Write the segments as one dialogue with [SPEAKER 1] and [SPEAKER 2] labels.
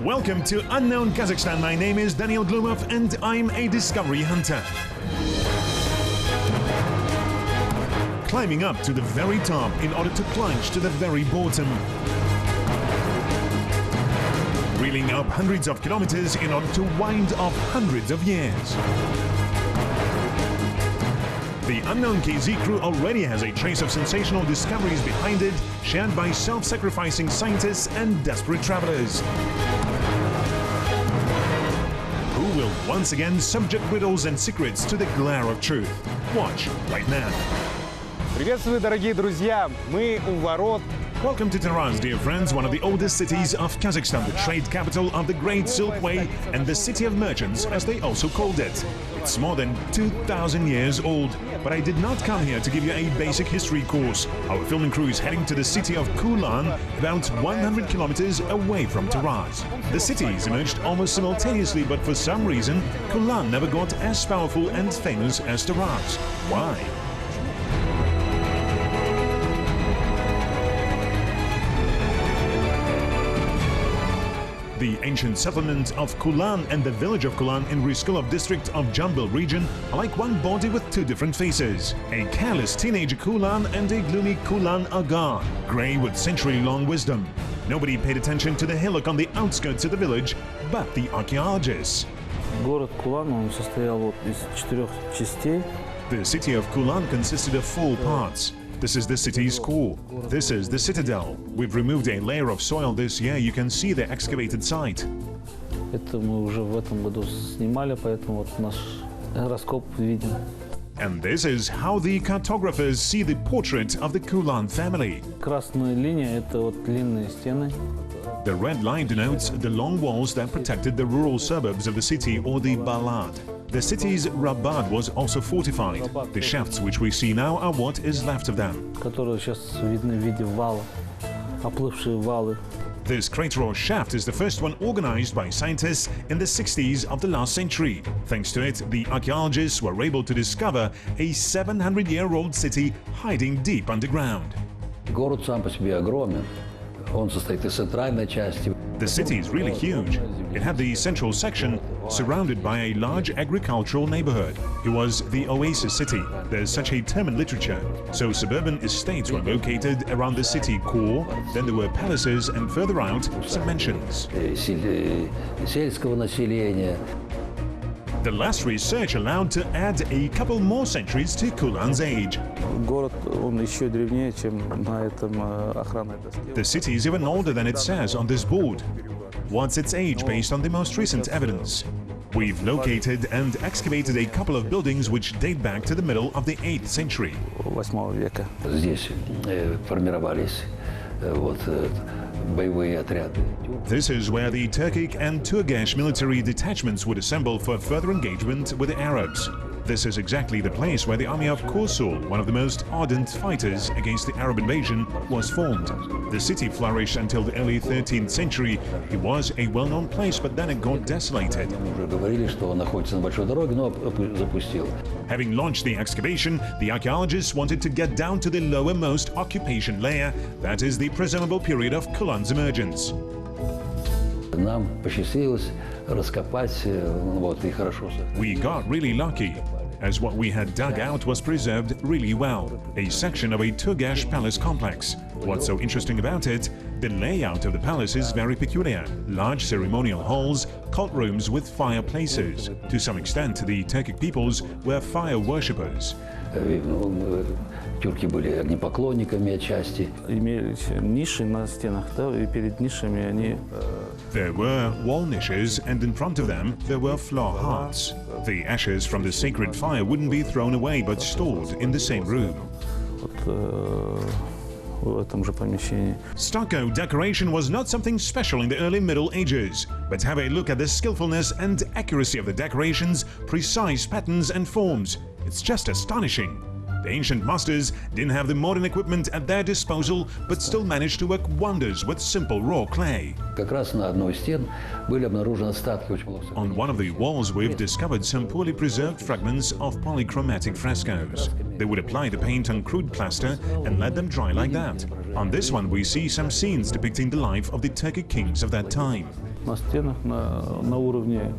[SPEAKER 1] Welcome to Unknown Kazakhstan. My name is Daniel Glumov and I'm a discovery hunter. Climbing up to the very top in order to plunge to the very bottom. Reeling up hundreds of kilometers in order to wind up hundreds of years. The Unknown KZ crew already has a trace of sensational discoveries behind it, shared by self-sacrificing scientists and desperate travelers. Who will once again subject riddles and secrets to the glare of truth? Watch right now.
[SPEAKER 2] Приветствую, дорогие друзья! Мы у ворот.
[SPEAKER 1] Welcome to Taraz, dear friends, one of the oldest cities of Kazakhstan, the trade capital of the Great Silk Way and the city of merchants, as they also called it. It's more than 2,000 years old, but I did not come here to give you a basic history course. Our filming crew is heading to the city of Kulan, about 100 kilometers away from Taraz. The cities emerged almost simultaneously, but for some reason, Kulan never got as powerful and famous as Taraz. Why? The ancient settlement of Kulan and the village of Kulan in Riskulov district of Jambel region are like one body with two different faces. A careless teenager Kulan and a gloomy Kulan Aga, grey with century-long wisdom. Nobody paid attention to the hillock on the outskirts of the village, but the archaeologists.
[SPEAKER 3] Город Кулан, он состоял из 4 частей.
[SPEAKER 1] The city of Kulan consisted of 4 parts. This is the city's core. This is the citadel. We've removed a layer of soil this year. You can see the excavated site.
[SPEAKER 3] Это мы уже в этом году снимали, поэтому вот наш раскоп виден.
[SPEAKER 1] And this is how the cartographers see the portrait of the Kulan family.
[SPEAKER 3] Красная линия – это вот длинные стены.
[SPEAKER 1] The red line denotes the long walls that protected the rural suburbs of the city, or the Balad. The city's Rabad was also fortified. The shafts which we see now are what is left of them.
[SPEAKER 3] Которые сейчас видны в виде вала, оплывшие валы.
[SPEAKER 1] This crater or shaft is the first one organized by scientists in the 60s of the last century. Thanks to it, the archaeologists were able to discover a 700-year-old city hiding deep underground.
[SPEAKER 4] Город сам по себе огромен. Он состоит из центральной части.
[SPEAKER 1] The city is really huge. It had the central section surrounded by a large agricultural neighborhood. It was the oasis city. There's such a term in literature. So suburban estates were located around the city core, then there were palaces, and further out, some mansions.
[SPEAKER 4] Сельского населения.
[SPEAKER 1] The last research allowed to add a couple more centuries to Kulan's age.
[SPEAKER 3] Город, он еще древнее, чем на этом охранной доске.
[SPEAKER 1] The city is even older than it says on this board. What's its age based on the most recent evidence? We've located and excavated a couple of buildings which date back to the middle of the 8th century.
[SPEAKER 3] 8 века.
[SPEAKER 4] Здесь формировались боевые отряды.
[SPEAKER 1] This is where the Turkic and Turgesh military detachments would assemble for further engagement with the Arabs. This is exactly the place where the army of Kursul, one of the most ardent fighters against the Arab invasion, was formed. The city flourished until the early 13th century. It was a well-known place, but then it got desolated. Having launched the excavation, the archaeologists wanted to get down to the lowermost occupation layer, that is the presumable period of Kulan's emergence.
[SPEAKER 4] Нам посчастливилось раскопать и хорошо.
[SPEAKER 1] We got really lucky, as what we had dug out was preserved really well, a section of a Turgesh palace complex. What's so interesting about it? The layout of the palace is very peculiar. Large ceremonial halls, cult rooms with fireplaces. To some extent, the Turkic peoples were fire worshippers.
[SPEAKER 4] Тюрки были огнепоклонниками отчасти.
[SPEAKER 3] Имелись ниши на стенах, да, и перед нишами они.
[SPEAKER 1] There were wall niches, and in front of them there were floor hearths. The ashes from the sacred fire wouldn't be thrown away, but stored in the same room.
[SPEAKER 3] В этом же помещении.
[SPEAKER 1] Stucco decoration was not something special in the early Middle Ages, but have a look at the skillfulness and accuracy of the decorations, precise patterns and forms. It's just astonishing. The ancient masters didn't have the modern equipment at their disposal, but still managed to work wonders with simple raw clay. On one of the walls, we've discovered some poorly preserved fragments of polychromatic frescoes. They would apply the paint on crude plaster and let them dry like that. On this one, we see some scenes depicting the life of the Turkic kings of that time.
[SPEAKER 3] На стенах на уровне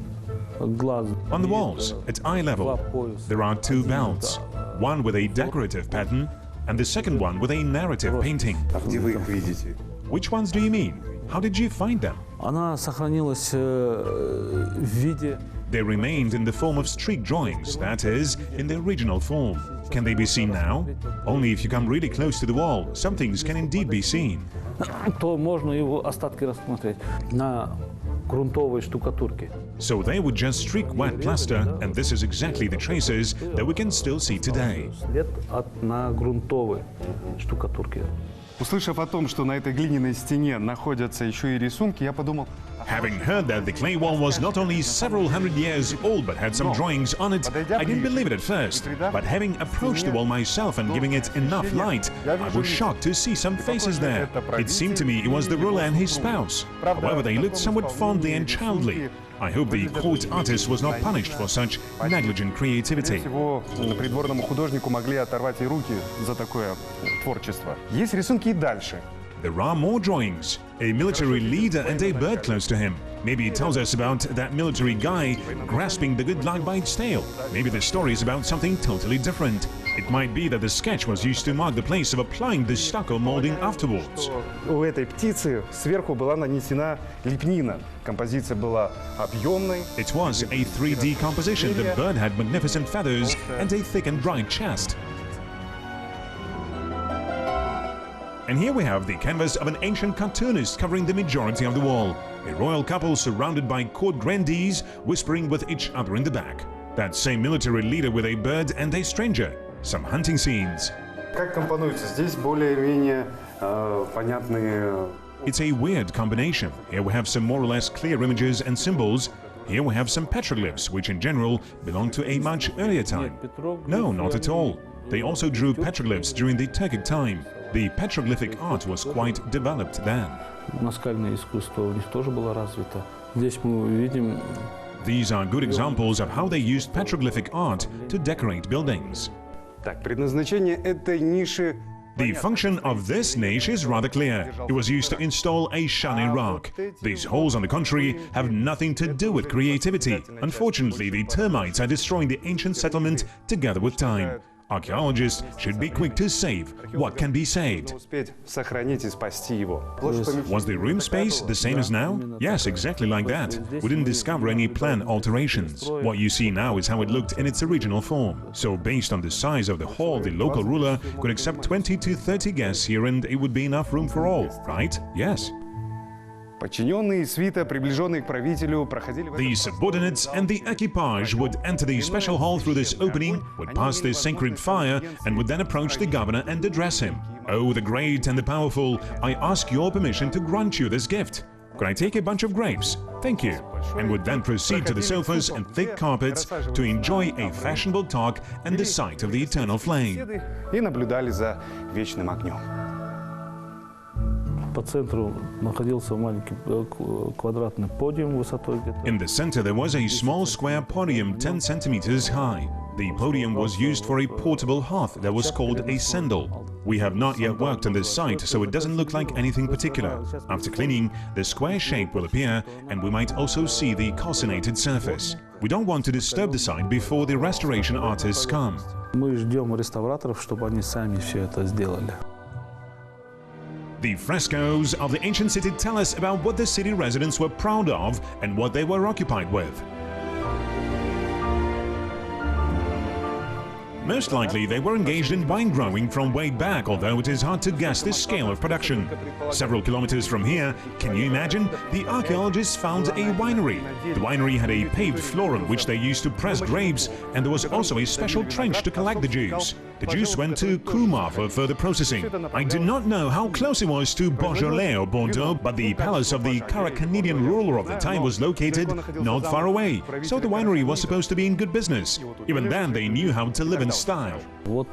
[SPEAKER 3] глаз.
[SPEAKER 1] On the walls, at eye level, there are two belts, one with a decorative pattern and the second one with a narrative painting.
[SPEAKER 2] Где вы их видите?
[SPEAKER 1] Which ones do you mean? How did you find them?
[SPEAKER 3] Она сохранилась в виде.
[SPEAKER 1] They remained in the form of streak drawings, that is, in the original form. Can they be seen now? Only if you come really close to the wall, some things can indeed be seen.
[SPEAKER 3] То можно его остатки рассмотреть на грунтовой штукатурке.
[SPEAKER 1] So they would just streak wet plaster, and this is exactly the traces that we can still see today.
[SPEAKER 3] След на грунтовой штукатурке.
[SPEAKER 2] Услышав о том, что на этой глиняной стене находятся еще и рисунки, я подумал...
[SPEAKER 1] Having heard that the clay wall was not only several hundred years old but had some drawings on it, I didn't believe it at first. But having approached the wall myself and giving it enough light, I was shocked to see some faces there. It seemed to me it was the ruler and his spouse. However, they looked somewhat fondly and childly. I hope the court artist was not punished for such negligent creativity.
[SPEAKER 2] Всего придворному художнику могли оторвать и руки за такое творчество. Есть рисунки и дальше.
[SPEAKER 1] There are more drawings. A military leader and a bird close to him. Maybe it tells us about that military guy grasping the good luck by its tail. Maybe the story is about something totally different. It might be that the sketch was used to mark the place of applying the stucco molding afterwards.
[SPEAKER 2] У этой птицы сверху была нанесена лепнина. Композиция была объемной.
[SPEAKER 1] It was a 3D composition. The bird had magnificent feathers and a thick and bright chest. And here we have the canvas of an ancient cartoonist covering the majority of the wall. A royal couple surrounded by court grandees whispering with each other in the back. That same military leader with a bird and a stranger. Some hunting scenes.
[SPEAKER 2] Как компонуется? Здесь более-менее понятные...
[SPEAKER 1] It's a weird combination. Here we have some more or less clear images and symbols. Here we have some petroglyphs, which in general belong to a much earlier time. No, not at all. They also drew petroglyphs during the Turkic time. The petroglyphic art was quite developed then.
[SPEAKER 3] Наскальное искусство у них тоже было развито. Здесь мы видим.
[SPEAKER 1] These are good examples of how they used petroglyphic art to decorate buildings.
[SPEAKER 2] Так, предназначение этой ниши...
[SPEAKER 1] The function of this niche is rather clear. It was used to install a shining rock. These holes, on the contrary, have nothing to do with creativity. Unfortunately, the termites are destroying the ancient settlement together with time. Archaeologists should be quick to save what can be saved. Was the room space the same as now? Yes, exactly like that. We didn't discover any plan alterations. What you see now is how it looked in its original form. So based on the size of the hall, the local ruler could accept 20 to 30 guests here and it would be enough room for all, right? Yes.
[SPEAKER 2] Подчиненные и свита, приближенные к правителю, проходили...
[SPEAKER 1] The subordinates and the equipage would enter the special hall through this opening, would pass the sacred fire, and would then approach the governor and address him. Oh, the great and the powerful, I ask your permission to grant you this gift. Could I take a bunch of grapes? Thank you. And would then proceed to the sofas and thick carpets to enjoy a fashionable talk and the sight of the eternal flame.
[SPEAKER 2] И наблюдали за вечным огнем.
[SPEAKER 3] По центру находился маленький квадратный подиум высотой где-то.
[SPEAKER 1] In the center there was a small square podium 10 centimeters high. The podium was used for a portable hearth that was called a sandal. We have not yet worked on this site, so it doesn't look like anything particular. After cleaning, the square shape will appear, and we might also see the calcinated surface. We don't want to disturb the site before the restoration artists come.
[SPEAKER 3] Мы ждем реставраторов, чтобы они сами все это сделали.
[SPEAKER 1] The frescoes of the ancient city tell us about what the city residents were proud of and what they were occupied with. Most likely they were engaged in vine growing from way back, although it is hard to guess the scale of production. Several kilometers from here, can you imagine? The archaeologists found a winery. The winery had a paved floor on which they used to press grapes, and there was also a special trench to collect the juice. The juice went to Kuma for further processing. I do not know how close it was to Beaujolais or Bordeaux, but the palace of the Kazakhstanian ruler of the time was located not far away, so the winery was supposed to be in good business. Even then, they knew how to live in style.
[SPEAKER 3] Вот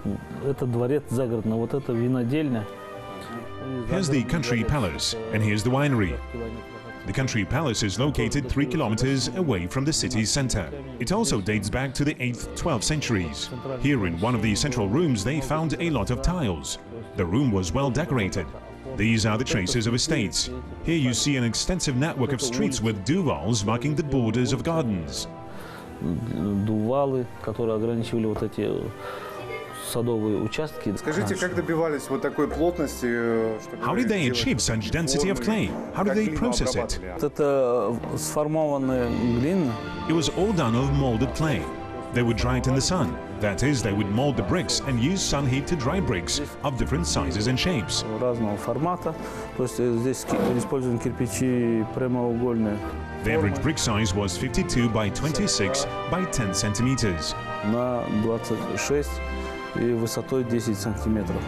[SPEAKER 3] этот дворец загородный, вот это винодельня.
[SPEAKER 1] Here's the country palace, and here's the winery. The country palace is located 3 kilometers away from the city's center. It also dates back to the 8th, 12th centuries. Here in one of the central rooms they found a lot of tiles. The room was well decorated. These are the traces of estates. Here you see an extensive network of streets with duvals marking the borders of gardens.
[SPEAKER 3] Дувалы, которые ограничивали вот эти садовые участки.
[SPEAKER 2] Скажите, как добивались вот такой плотности, чтобы...
[SPEAKER 1] How did they achieve such density of clay? How did they process it?
[SPEAKER 3] Это сформованные глины.
[SPEAKER 1] It was all done of molded clay. They would dry it in the sun. That is, they would mold the bricks and use sun heat to dry bricks of different sizes and shapes.
[SPEAKER 3] Разного формата. То есть здесь используем кирпичи прямоугольные.
[SPEAKER 1] The average brick size was 52 by 26 by 10 centimeters.
[SPEAKER 3] На 26 и высотой 10 сантиметров.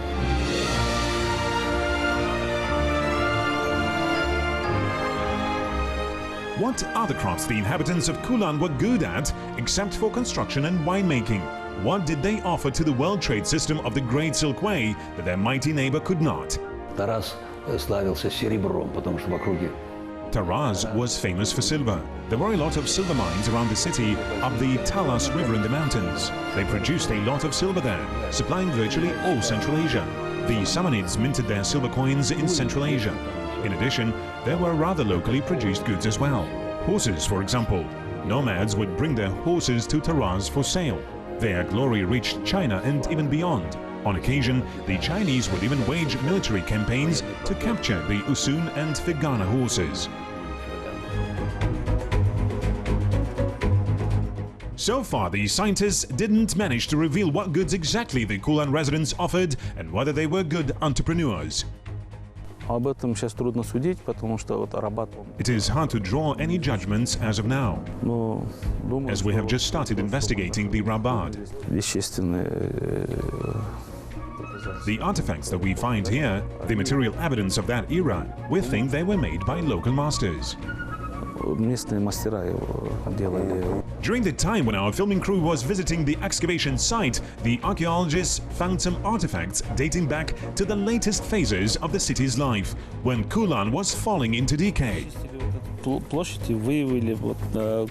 [SPEAKER 1] What other crafts the inhabitants of Kulan were good at, except for construction and winemaking? What did they offer to the world trade system of the Great Silk Way that their mighty neighbor could not?
[SPEAKER 4] Тарас славился серебром, потому что в округе
[SPEAKER 1] Taraz was famous for silver. There were a lot of silver mines around the city up the Talas River in the mountains. They produced a lot of silver there, supplying virtually all Central Asia. The Samanids minted their silver coins in Central Asia. In addition, there were rather locally produced goods as well. Horses, for example. Nomads would bring their horses to Taraz for sale. Their glory reached China and even beyond. On occasion, the Chinese would even wage military campaigns to capture the Usun and Fergana horses. So far, the scientists didn't manage to reveal what goods exactly the Kulan residents offered and whether they were good entrepreneurs.
[SPEAKER 3] Об этом сейчас трудно судить, потому что вот Арабат.
[SPEAKER 1] It is hard to draw any judgments as of now,
[SPEAKER 3] Но думаю,
[SPEAKER 1] as we have just started investigating the Rabat.
[SPEAKER 3] Вещественные.
[SPEAKER 1] The artifacts that we find here, the material evidence of that era, we think they were made by local masters.
[SPEAKER 3] Местные мастера его делали.
[SPEAKER 1] During the time when our filming crew was visiting the excavation site, the archaeologists found some artifacts dating back to the latest phases of the city's life, when Kulan was falling into decay.
[SPEAKER 3] Площади выявили вот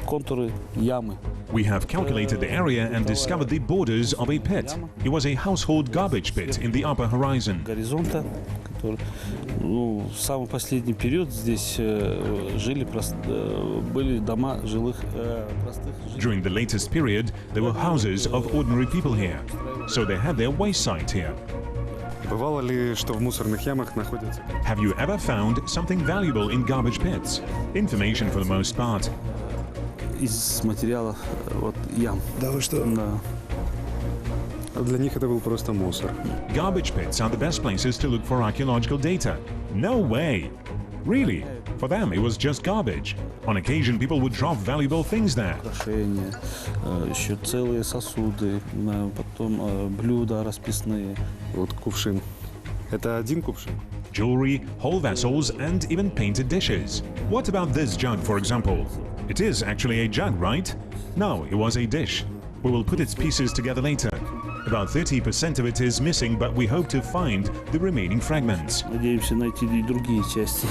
[SPEAKER 3] контуры ямы.
[SPEAKER 1] We have calculated the area and discovered the borders of a pit. It was a household garbage pit in the upper horizon.
[SPEAKER 3] Горизонта, который, в самый последний период здесь жили были дома жилых простых жителей.
[SPEAKER 1] During the latest period, there were houses of ordinary people here, so they had their waste site here.
[SPEAKER 2] Бывало ли, что в мусорных ямах находятся?
[SPEAKER 1] Have you ever found something valuable in garbage pits? Information for the most part.
[SPEAKER 3] Из материала вот ям.
[SPEAKER 2] Да вы что?
[SPEAKER 3] Да.
[SPEAKER 2] Для них это был просто мусор.
[SPEAKER 1] Garbage pits are the best places to look for archaeological data. No way! Really? For them, it was just garbage. On occasion, people would drop valuable things there.
[SPEAKER 3] Украшения, еще целые сосуды, потом блюда расписные.
[SPEAKER 2] Вот кувшин. Это один кувшин?
[SPEAKER 1] Jewelry, whole vessels, and even painted dishes. What about this jug, for example? It is actually a jug, right? No, it was a dish. We will put its pieces together later. About 30% of it is missing, but we hope to find the remaining fragments.
[SPEAKER 3] Надеемся найти и другие части.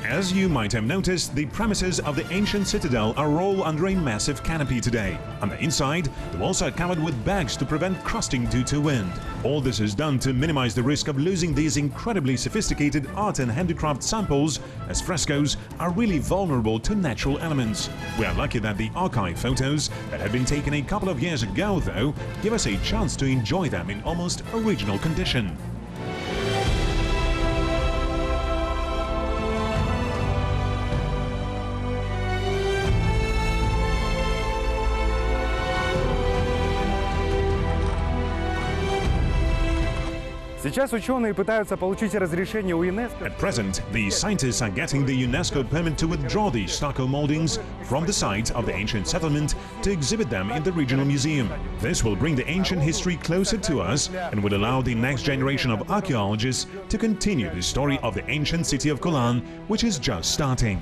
[SPEAKER 1] As you might have noticed, the premises of the ancient citadel are all under a massive canopy today. On the inside, the walls are covered with bags to prevent crusting due to wind. All this is done to minimize the risk of losing these incredibly sophisticated art and handicraft samples, as frescoes are really vulnerable to natural elements. We are lucky that the archive photos that had been taken a couple of years ago, though, give us a chance to enjoy them in almost original condition.
[SPEAKER 2] Сейчас ученые пытаются получить разрешение у ЮНЕСКО.
[SPEAKER 1] At present, the scientists are getting the UNESCO permit to withdraw the stucco moldings from the site of the ancient settlement to exhibit them in the regional museum. This will bring the ancient history closer to us and will allow the next generation of archaeologists to continue the story of the ancient city of Kulan, which is just starting.